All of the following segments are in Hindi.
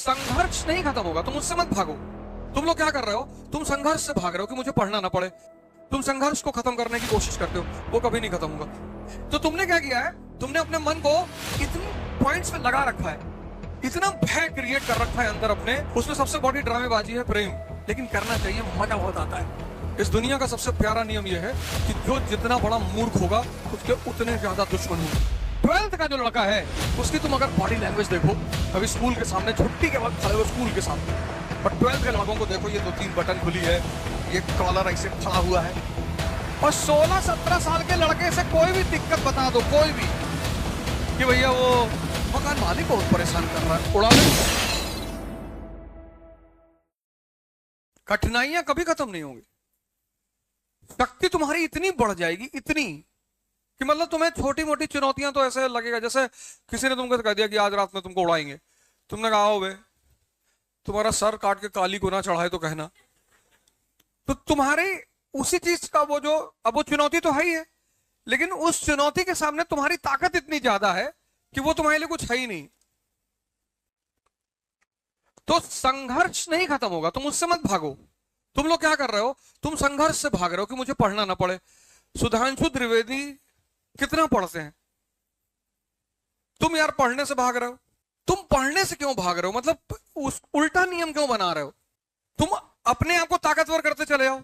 संघर्ष नहीं खत्म होगा, तुम उससे मत भागो। तुम लोग क्या कर रहे हो, तुम संघर्ष से भाग रहे हो कि मुझे पढ़ना ना पड़े। तुम संघर्ष को खत्म करने की कोशिश करते हो, वो कभी नहीं खत्म होगा। तो तुमने क्या किया है, तुमने अपने मन को इतनी पॉइंट्स पे लगा रखा है, इतना भय क्रिएट कर रखा है अंदर अपने। उसमें सबसे बड़ी ड्रामेबाजी है प्रेम, लेकिन करना चाहिए, मजा बहुत आता है। इस दुनिया का सबसे प्यारा नियम यह है कि जो जितना बड़ा मूर्ख होगा उसके उतने ज्यादा दुश्मन होंगे। 12th का जो लड़का है उसकी तुम अगर बॉडी लैंग्वेज देखो, अभी स्कूल के सामने छुट्टी के वक्त खड़े हो स्कूल के सामने, और 12th के लड़कों को देखो, ये 2-3 बटन खुली है, ये कॉलर ऐसे खड़ा हुआ है, और 16-17 साल के लड़के से कोई भी दिक्कत बता दो, कोई भी, कि भैया वो मकान मालिक बहुत परेशान कर रहा है, उड़ा दो। कठिनाइयां कभी खत्म नहीं होंगी। शक्ति तुम्हारी इतनी बढ़ जाएगी, इतनी, कि मतलब तुम्हें छोटी मोटी चुनौतियां तो ऐसे लगेगा जैसे किसी ने तुमको कह दिया कि आज रात में तुमको उड़ाएंगे। तुमने कहा हो बे, तुम्हारा सर काट के काली को ना चढ़ाए तो कहना। तो तुम्हारे उसी चीज का वो जो, अब वो चुनौती तो है ही है, लेकिन उस चुनौती के सामने तुम्हारी ताकत इतनी ज्यादा है कि वो तुम्हारे लिए कुछ है ही नहीं। तो संघर्ष नहीं खत्म होगा, तुम उससे मत भागो। तुम लोग क्या कर रहे हो, तुम संघर्ष से भाग रहे हो कि मुझे पढ़ना ना पड़े। सुधांशु त्रिवेदी कितना पढ़ते हैं, तुम यार पढ़ने से भाग रहे हो। तुम पढ़ने से क्यों भाग रहे हो, मतलब उस उल्टा नियम क्यों बना रहे हो। तुम अपने आप को ताकतवर करते चले जाओ,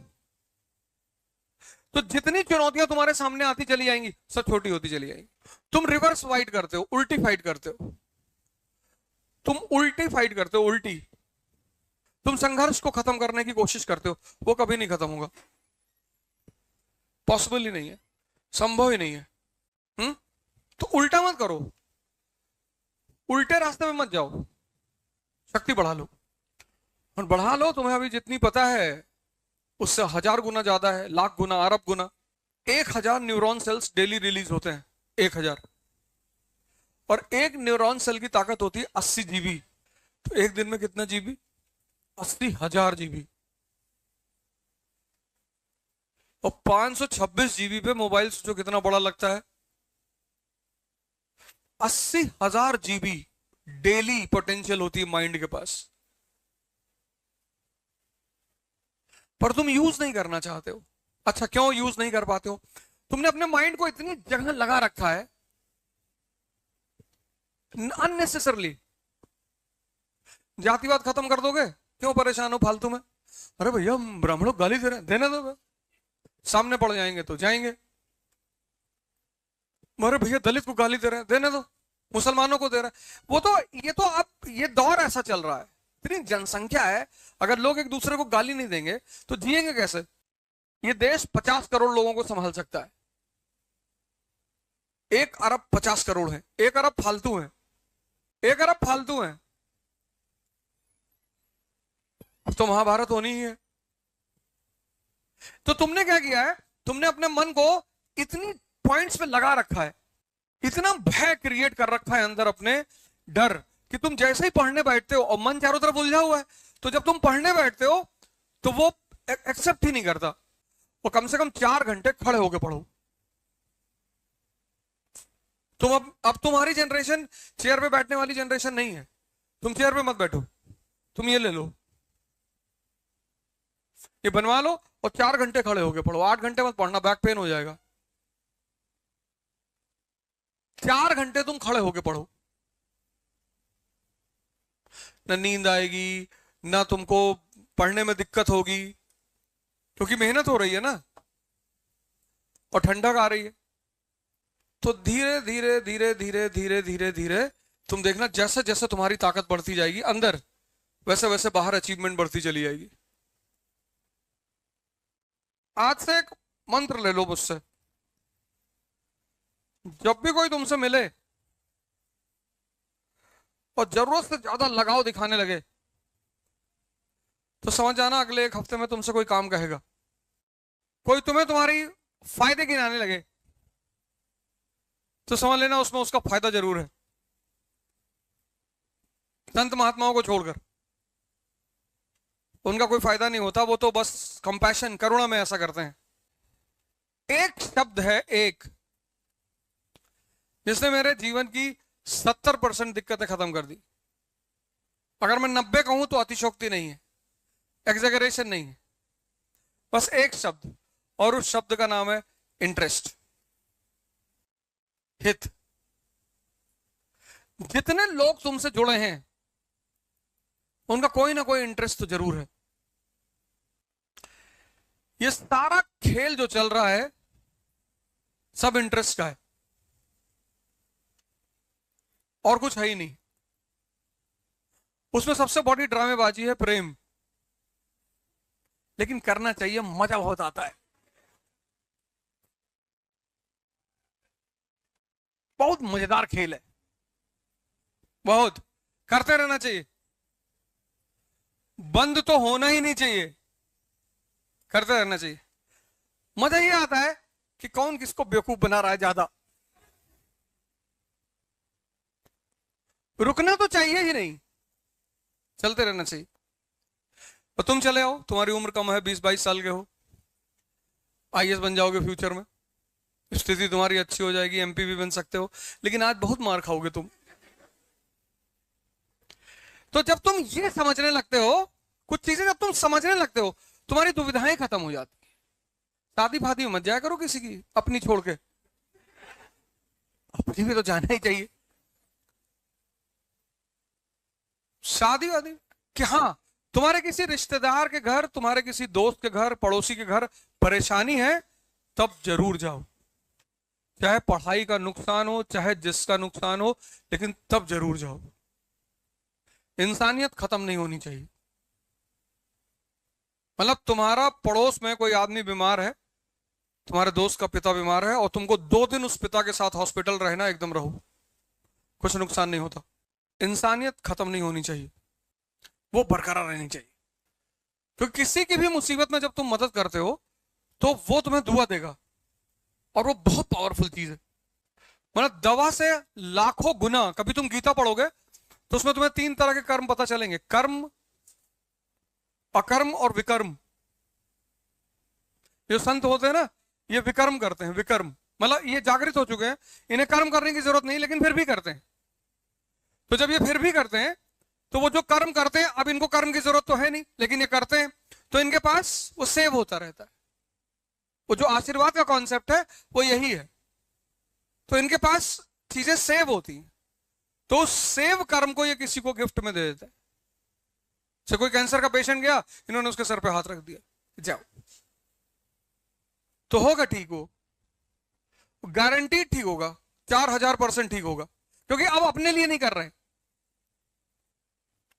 तो जितनी चुनौतियां तुम्हारे सामने आती चली जाएंगी, सब छोटी होती चली जाएंगी। तुम रिवर्स फाइट करते हो, उल्टी फाइट करते हो, तुम उल्टी फाइट करते हो, उल्टी। तुम संघर्ष को खत्म करने की कोशिश करते हो, वो कभी नहीं खत्म होगा, पॉसिबल ही नहीं है, संभव ही नहीं है। तो उल्टा मत करो, उल्टे रास्ते में मत जाओ, शक्ति बढ़ा लो, और बढ़ा लो। तुम्हें अभी जितनी पता है उससे 1000 गुना ज्यादा है, लाख गुना, अरब गुना। 1000 न्यूरॉन सेल्स डेली रिलीज होते हैं, 1000, और एक न्यूरॉन सेल की ताकत होती है 80 जीबी। तो एक दिन में कितना जीबी, 80,000 जीबी। और 526 जीबी पे मोबाइल जो कितना बड़ा लगता है, 80,000 जीबी डेली पोटेंशियल होती है माइंड के पास, पर तुम यूज नहीं करना चाहते हो। अच्छा, क्यों यूज नहीं कर पाते हो, तुमने अपने माइंड को इतनी जगह लगा रखा है अननेसेसरली। जातिवाद खत्म कर दोगे, क्यों परेशान हो फालतू में। अरे भैया ब्राह्मणों को गाली दे रहे हैं, देने दो, सामने पड़ जाएंगे तो जाएंगे। अरे भैया दलित को गाली दे रहे हैं, देने दो, मुसलमानों को दे रहे हैं। वो तो ये तो अब ये दौर ऐसा चल रहा है, इतनी जनसंख्या है, अगर लोग एक दूसरे को गाली नहीं देंगे तो जिएंगे कैसे। ये देश 50 करोड़ लोगों को संभाल सकता है, 1 अरब 50 करोड़ है, 1 अरब फालतू है, 1 अरब फालतू है। अब तो महाभारत होनी ही है। तो तुमने क्या किया है, तुमने अपने मन को इतनी पॉइंट्स पे लगा रखा है, इतना भय क्रिएट कर रखा है अंदर अपने, डर, कि तुम जैसे ही पढ़ने बैठते हो, और मन चारों तरफ उलझा हुआ है, तो जब तुम पढ़ने बैठते हो तो वो एक्सेप्ट ही नहीं करता। वो कम से कम 4 घंटे खड़े होकर पढ़ो। तुम अब तुम्हारी जनरेशन चेयर पे बैठने वाली जनरेशन नहीं है। तुम चेयर पे मत बैठो, तुम ये ले लो, ये बनवा लो, और 4 घंटे खड़े होके पढ़ो। 8 घंटे मत पढ़ना, बैक पेन हो जाएगा। 4 घंटे तुम खड़े होके पढ़ो, ना नींद आएगी, ना तुमको पढ़ने में दिक्कत होगी, क्योंकि मेहनत हो रही है ना, और ठंडक आ रही है। तो धीरे धीरे धीरे धीरे धीरे धीरे धीरे तुम देखना, जैसे जैसे तुम्हारी ताकत बढ़ती जाएगी अंदर, वैसे वैसे बाहर अचीवमेंट बढ़ती चली जाएगी। आज से एक मंत्र ले लो मुझसे, जब भी कोई तुमसे मिले और जरूरत से ज्यादा लगाव दिखाने लगे, तो समझ जाना अगले 1 हफ्ते में तुमसे कोई काम कहेगा। कोई तुम्हें तुम्हारी फायदे गिनाने लगे, तो समझ लेना उसमें उसका फायदा जरूर है। संत महात्माओं को छोड़कर उनका कोई फायदा नहीं होता, वो तो बस कंपैशन, करुणा में ऐसा करते हैं। एक शब्द है, एक, जिसने मेरे जीवन की 70% दिक्कतें खत्म कर दी। अगर मैं 90 कहूं तो अतिशोक्ति नहीं है, एग्जैगरेशन नहीं है, बस एक शब्द, और उस शब्द का नाम है इंटरेस्ट, हित। जितने लोग तुमसे जुड़े हैं उनका कोई ना कोई इंटरेस्ट तो जरूर है। ये सारा खेल जो चल रहा है सब इंटरेस्ट का है, और कुछ है ही नहीं। उसमें सबसे बड़ी ड्रामेबाजी है प्रेम, लेकिन करना चाहिए, मजा बहुत आता है, बहुत मजेदार खेल है, बहुत करते रहना चाहिए, बंद तो होना ही नहीं चाहिए, करते रहना चाहिए। मजा ये आता है कि कौन किसको बेवकूफ बना रहा है ज्यादा, रुकना तो चाहिए ही नहीं, चलते रहना चाहिए। और तुम चले आओ, तुम्हारी उम्र कम है, 20-22 साल के हो, आईएएस बन जाओगे फ्यूचर में, स्थिति तुम्हारी अच्छी हो जाएगी, एमपी भी बन सकते हो, लेकिन आज बहुत मार खाओगे तुम। तो जब तुम ये समझने लगते हो, कुछ चीजें जब तुम समझने लगते हो, तुम्हारी दुविधाएं खत्म हो जाती है। शादी फादी मत जाया करो किसी की, अपनी छोड़ के, अपनी भी तो जाना ही चाहिए। शादी वादी कि हाँ, तुम्हारे किसी रिश्तेदार के घर, तुम्हारे किसी दोस्त के घर, पड़ोसी के घर परेशानी है, तब जरूर जाओ, चाहे पढ़ाई का नुकसान हो, चाहे जिसका नुकसान हो, लेकिन तब जरूर जाओ। इंसानियत खत्म नहीं होनी चाहिए। मतलब तुम्हारा पड़ोस में कोई आदमी बीमार है, तुम्हारे दोस्त का पिता बीमार है, और तुमको 2 दिन उस पिता के साथ हॉस्पिटल रहना, एकदम रहो, कुछ नुकसान नहीं होता। इंसानियत खत्म नहीं होनी चाहिए, वो बरकरार रहनी चाहिए। क्योंकि किसी की भी मुसीबत में जब तुम मदद करते हो तो वो तुम्हें दुआ देगा, और वो बहुत पावरफुल चीज है। मतलब दवा से लाखों गुना। कभी तुम गीता पढ़ोगे तो उसमें तुम्हें 3 तरह के कर्म पता चलेंगे, कर्म, अकर्म और विकर्म। जो संत होते हैं ना, ये विकर्म करते हैं, विकर्म मतलब ये जागृत हो चुके हैं, इन्हें कर्म करने की जरूरत नहीं, लेकिन फिर भी करते हैं। तो जब ये फिर भी करते हैं, तो वो जो कर्म करते हैं, अब इनको कर्म की जरूरत तो है नहीं, लेकिन ये करते हैं, तो इनके पास वो सेव होता रहता है। वो जो आशीर्वाद का कॉन्सेप्ट है वो यही है। तो इनके पास चीजें सेव होती हैं, तो उस सेव कर्म को ये किसी को गिफ्ट में दे देता है। से कोई कैंसर का पेशेंट गया, इन्होंने उसके सर पे हाथ रख दिया, जाओ, तो होगा ठीक, हो गारंटी ठीक होगा, 4000% ठीक होगा, क्योंकि अब अपने लिए नहीं कर रहे हैं।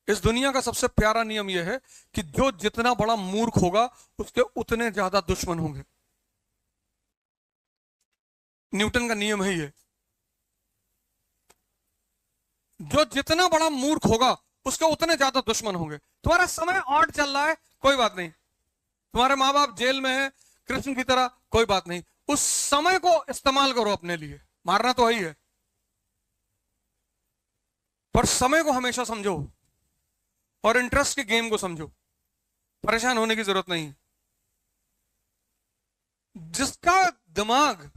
इस दुनिया का सबसे प्यारा नियम यह है कि जो जितना बड़ा मूर्ख होगा उसके उतने ज्यादा दुश्मन होंगे। न्यूटन का नियम है ये, जो जितना बड़ा मूर्ख होगा उसके उतने ज्यादा दुश्मन होंगे। तुम्हारा समय ऑड चल रहा है, कोई बात नहीं, तुम्हारे माँ बाप जेल में है कृष्ण की तरह, कोई बात नहीं, उस समय को इस्तेमाल करो अपने लिए, मारना तो ही है, पर समय को हमेशा समझो और इंटरेस्ट के गेम को समझो, परेशान होने की जरूरत नहीं। जिसका दिमाग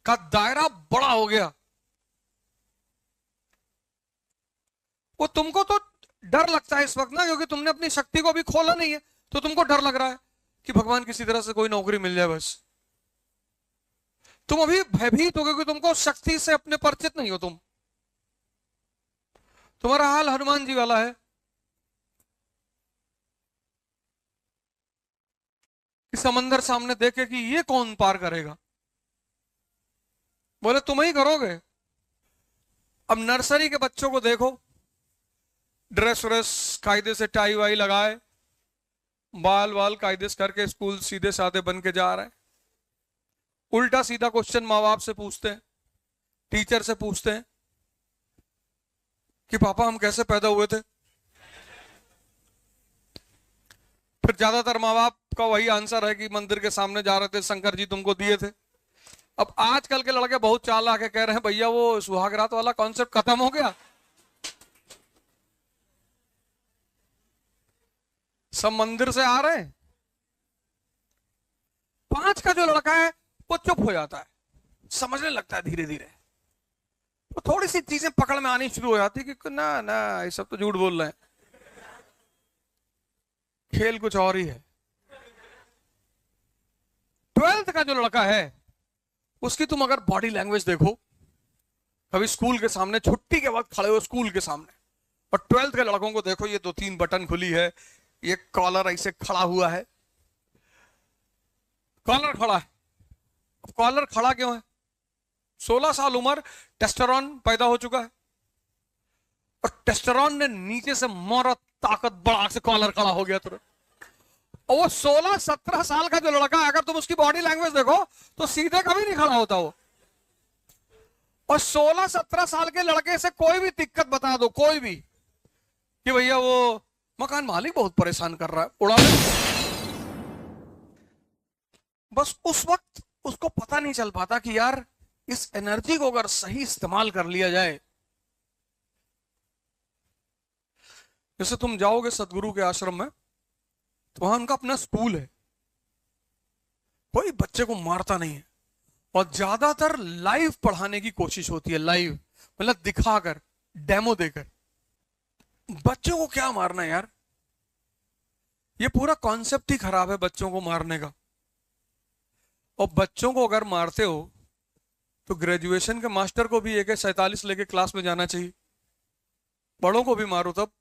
का दायरा बड़ा हो गया, वो तुमको तो डर लगता है इस वक्त ना, क्योंकि तुमने अपनी शक्ति को अभी खोला नहीं है, तो तुमको डर लग रहा है कि भगवान किसी तरह से कोई नौकरी मिल जाए बस। तुम अभी भयभीत हो, क्योंकि तुमको शक्ति से अपने परिचित नहीं हो तुम। तुम्हारा हाल हनुमान जी वाला है कि समंदर सामने देखे कि ये कौन पार करेगा, बोले तुम ही करोगे। अब नर्सरी के बच्चों को देखो, ड्रेस व्रेस कायदे से, टाई वाई लगाए, बाल वाल कायदे से करके स्कूल सीधे साधे बन के जा रहे हैं। उल्टा सीधा क्वेश्चन माँ बाप से पूछते हैं, टीचर से पूछते हैं कि पापा हम कैसे पैदा हुए थे। फिर ज्यादातर माँ बाप का वही आंसर है कि मंदिर के सामने जा रहे थे, शंकर जी तुमको दिए थे। अब आजकल के लड़के बहुत चालाक है, कह रहे हैं भैया वो सुहागरात वाला कॉन्सेप्ट खत्म हो गया, सब मंदिर से आ रहे हैं। 5 का जो लड़का है वो चुप हो जाता है, समझने लगता है धीरे धीरे, तो थोड़ी सी चीजें पकड़ में आनी शुरू हो जाती कि ना ना ये सब तो झूठ बोल रहे हैं, खेल कुछ और ही है। 12th का जो लड़का है उसकी तुम अगर बॉडी लैंग्वेज देखो, कभी स्कूल के सामने छुट्टी के वक्त खड़े हो स्कूल के सामने, और 12th के लड़कों को देखो, ये 2-3 बटन खुली है, ये कॉलर ऐसे खड़ा हुआ है, कॉलर खड़ा है। अब कॉलर खड़ा क्यों है? 16 साल उम्र, टेस्टोस्टेरोन पैदा हो चुका है, और टेस्टोस्टेरोन ने नीचे से मारा, ताकत बढ़ा से कॉलर खड़ा हो गया तुरंत। और वो 16-17 साल का जो लड़का है, अगर तुम उसकी बॉडी लैंग्वेज देखो तो सीधे कभी नहीं खड़ा होता वो। और 16-17 साल के लड़के से कोई भी दिक्कत बता दो, कोई भी, कि भैया वो मकान मालिक बहुत परेशान कर रहा है, उड़ा दे। बस उस वक्त उसको पता नहीं चल पाता कि यार इस एनर्जी को अगर सही इस्तेमाल कर लिया जाए। जैसे तुम जाओगे सदगुरु के आश्रम में, तो वहां उनका अपना स्कूल है, कोई बच्चे को मारता नहीं है, और ज्यादातर लाइव पढ़ाने की कोशिश होती है, लाइव मतलब दिखाकर, डेमो देकर। बच्चों को क्या मारना है यार, ये पूरा कॉन्सेप्ट ही खराब है बच्चों को मारने का। और बच्चों को अगर मारते हो तो ग्रेजुएशन के मास्टर को भी AK-47 लेके क्लास में जाना चाहिए, बड़ों को भी मारो तब।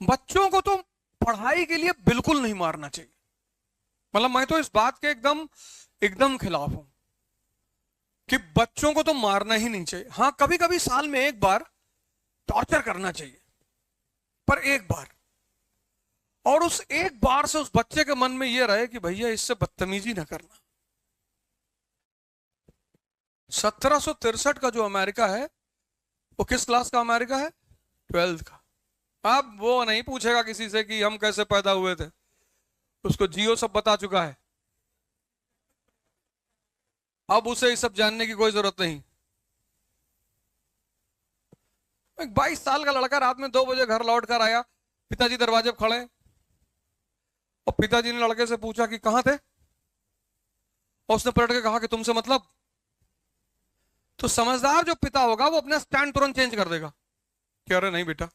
बच्चों को तो पढ़ाई के लिए बिल्कुल नहीं मारना चाहिए, मतलब मैं तो इस बात के एकदम एकदम खिलाफ हूं कि बच्चों को तो मारना ही नहीं चाहिए। हाँ, कभी कभी साल में एक बार टॉर्चर करना चाहिए, पर एक बार, और उस एक बार से उस बच्चे के मन में यह रहे कि भैया इससे बदतमीजी ना करना। 1763 का जो अमेरिका है वो किस क्लास का अमेरिका है? 12th का। अब वो नहीं पूछेगा किसी से कि हम कैसे पैदा हुए थे, उसको जियो सब बता चुका है, अब उसे ये सब जानने की कोई जरूरत नहीं। एक 22 साल का लड़का रात में 2 बजे घर लौट कर आया, पिताजी दरवाजे पर खड़े, और पिताजी ने लड़के से पूछा कि कहां थे, और उसने पलट के कहा कि तुमसे मतलब। तो समझदार जो पिता होगा वो अपना स्टैंड तुरंत चेंज कर देगा कि अरे नहीं बेटा,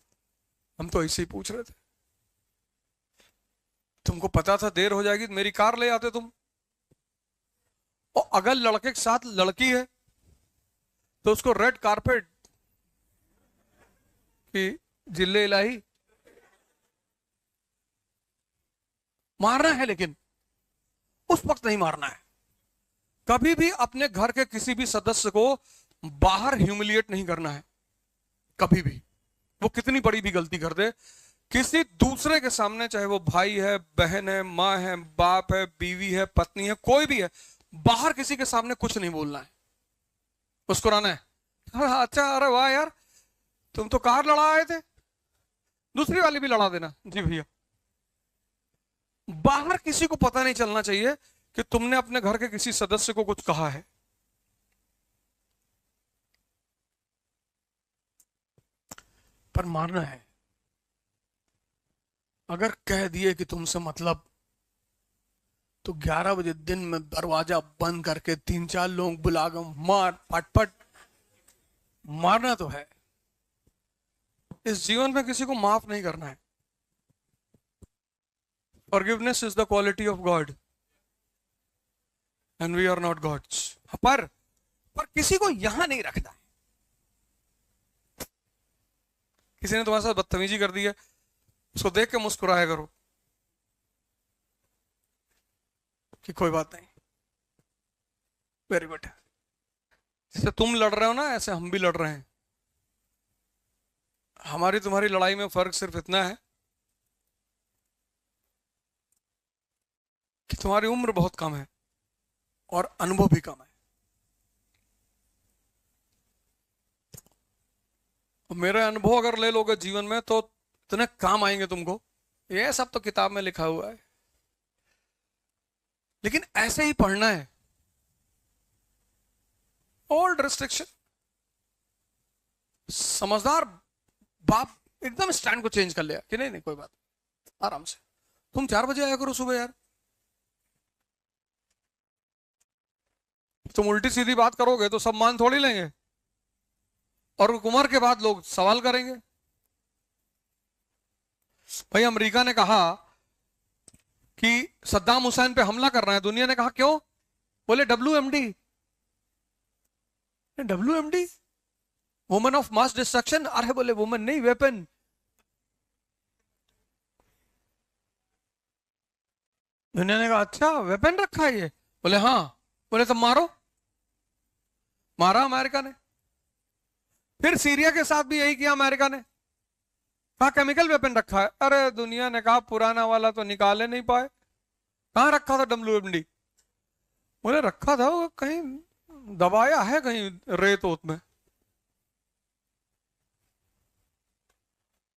हम तो ऐसे ही पूछ रहे थे, तुमको पता था देर हो जाएगी, मेरी कार ले आते तुम। और अगर लड़के के साथ लड़की है तो उसको रेड कारपेट की जिले इलाही मारना है, लेकिन उस वक्त नहीं मारना है। कभी भी अपने घर के किसी भी सदस्य को बाहर ह्यूमिलिएट नहीं करना है, कभी भी, वो कितनी बड़ी भी गलती कर दे, किसी दूसरे के सामने, चाहे वो भाई है, बहन है, माँ है, बाप है, बीवी है, पत्नी है, कोई भी है, बाहर किसी के सामने कुछ नहीं बोलना है, मुस्कुराना है। अच्छा, अरे वाह यार, तुम तो कार लड़ा आए थे, दूसरी वाली भी लड़ा देना जी भैया। बाहर किसी को पता नहीं चलना चाहिए कि तुमने अपने घर के किसी सदस्य को कुछ कहा है। पर मारना है। अगर कह दिए कि तुमसे मतलब, तो 11 बजे दिन में दरवाजा बंद करके 3-4 लोग बुलाकर मार, फटफट मारना तो है। इस जीवन में किसी को माफ नहीं करना है। Forgiveness is the quality of God and we are not gods. पर किसी को यहां नहीं रखना है। किसी ने तुम्हारे साथ बदतमीजी कर दी है, उसको देख के मुस्कुराया करो कि कोई बात नहीं, वेरी गुड। जैसे तुम लड़ रहे हो ना, ऐसे हम भी लड़ रहे हैं। हमारी तुम्हारी लड़ाई में फर्क सिर्फ इतना है कि तुम्हारी उम्र बहुत कम है और अनुभव भी कम है। मेरे अनुभव अगर ले लोगे जीवन में तो इतने काम आएंगे तुमको, ये सब तो किताब में लिखा हुआ है, लेकिन ऐसे ही पढ़ना है। ओल्ड रिस्ट्रिक्शन, समझदार बाप एकदम स्टैंड को चेंज कर लिया कि नहीं नहीं कोई बात, आराम से, तुम 4 बजे आया करो सुबह यार, तुम उल्टी सीधी बात करोगे तो सब मान थोड़ी लेंगे, और उमर के बाद लोग सवाल करेंगे। भाई अमेरिका ने कहा कि सद्दाम हुसैन पे हमला कर रहा है, दुनिया ने कहा क्यों? बोले WMD। WMD women of mass destruction. अरे बोले वुमेन नहीं, वेपन। दुनिया ने कहा अच्छा वेपन रखा है ये? बोले हाँ। बोले तब मारो। मारा अमेरिका ने। फिर सीरिया के साथ भी यही किया अमेरिका ने, कहा केमिकल वेपन रखा है। अरे दुनिया ने कहा पुराना वाला तो निकाले नहीं पाए, कहां रखा था WMD? बोले रखा था वो कहीं दबाया है कहीं रेत ओत में।